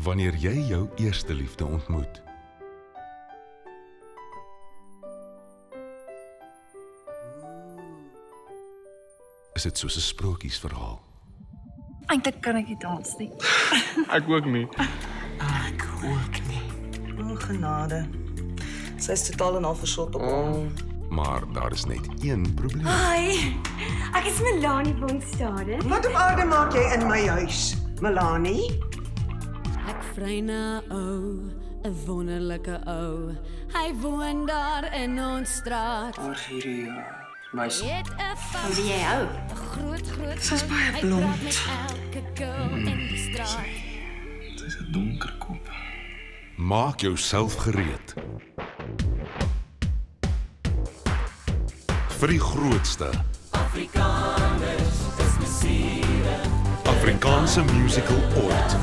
Wanneer jy jou eerste liefde ontmoet. Is dit soos 'n sprokiesverhaal? Eintlik kan ek nie dans nie. Ek ook nie. Ek ook nie. O, genade. Sy is totaal en al versot op hom. Maar daar is net een probleem. Hi, ek is Melanie Bondstade. Wat op aarde maak jy in my huis, Melanie? Ek vry na ou, 'n wonderlike ou. Hy woon daar in ons straat. Argiria, meisie. Het 'n Hoe wie jy hou? groot Sy's ou. baie Hy blond. praat met elke girl in die straat. Sy's 'n donker kop. Maak jouself gereed. Vir die grootste Afrikaanse musical ooit.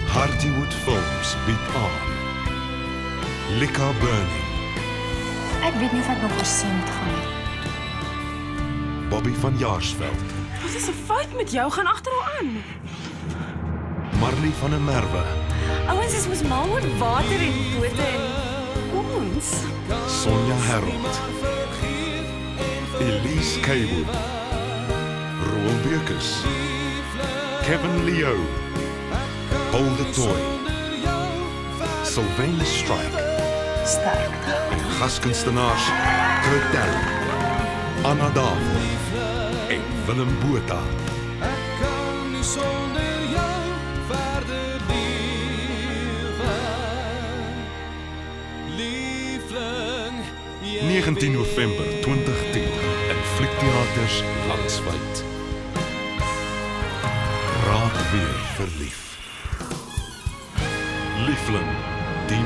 Hardywood Films bied aan Lika Burning, Ek weet nie of ek nog oorsee moet gaan nie. Bobby van Jaarsveld, Wat is 'n fout met jou? Gaan agter haar aan. Marley van der Merwe, Ouens is mos mal oor water en bote en ons. Sonja Herold, Elise Kaywood, Roel Beukes, Kevin Leo, Paul de Toy, Sylvain Strike Sterkte. en gaskunstenaars Kurt Dell, Anna Davel en Willem Botha. 19 November 2010 in Fliektheaters Landswyd. Raak weer verlief. Liefling, die